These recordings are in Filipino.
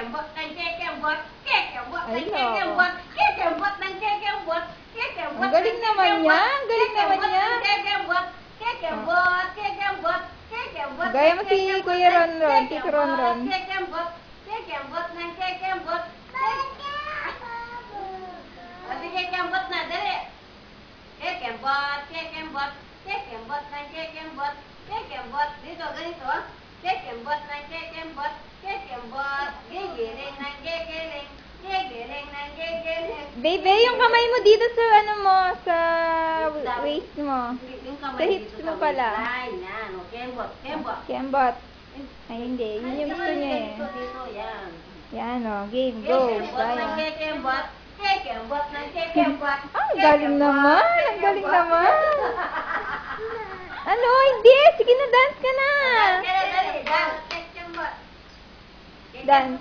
kekembot ng kekembot, kekembot ng Ay, kekembot, kekembot ng kekembot, kekembot. Ang galing naman niya, ang galing naman niya. Kekembot, kekembot, kekembot, kekembot. Gaya mo si Kuya Ronron, Tito Ronron. Kekembot, kekembot ng kekembot. Kasi kekembot na, dali. Kekembot, kekembot, kekembot ng kekembot, kekembot. Dito, ganito. Kekembot ng kekembot, kekembot. Gigiling ng gigiling, gigiling ng gigiling. Baby, yung kamay mo dito sa ano mo, sa waist mo. Yung kamay Sa hips dito mo sa pala. waistline, yan. O, kembot, kembot. Kembot. Ay, hindi. Yun yung gusto niya eh. Dito, dito, yan. Yan o, game, go. Kekembot ng Kaya. kekembot, kekembot ng kekembot. Ang galing naman, ang galing naman. Ano, hindi. Sige na, dance ka na. Dance.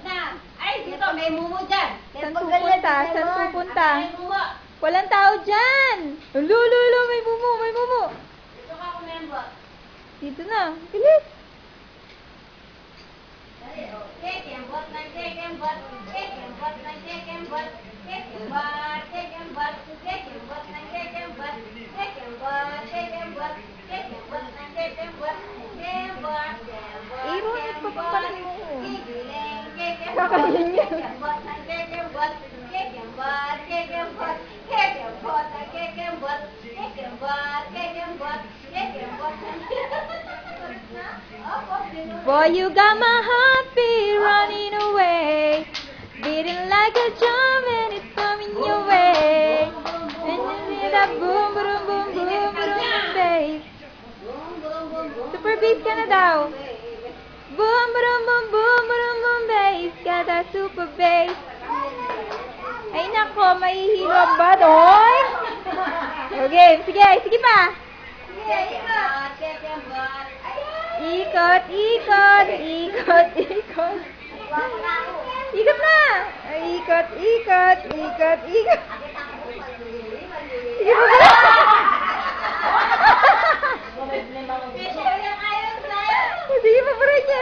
Ay, dito, may mumu dyan. Saan pupunta? Saan pupunta? May mumu. Walang tao dyan. Lulo, may mumu, may mumu. Dito ka kumembot. Dito na, bilis. Kekembot ng kekembot, kekembot ng kekembot, kekembot, kekembot, kekembot ng kekembot, kekembot, kekembot, kekembot ng kekembot, kembot, kembot, Ironit pa pa pala mo. gigiling, kekembot, Kakain niya. kekembot ng kekembot, kekembot, kekembot, kekembot ng kekembot, kekembot, kekembot, kekembot ng Boy, you got my heartbeat running away, beating like a drum and it's coming your way. And you hear that boom, boom, boom, boom, boom, bass. Super bass ka na daw. Boom, boom, boom, boom, boom, boom, bass. Got that super bass. Ay nako, mahihilo ba doon? Okay, sige pa. Ikot, ikot, ikot, ikot. Ikot na! Ikot, ikot, ikot, ikot. Sige pa. Sige pa, bro niya.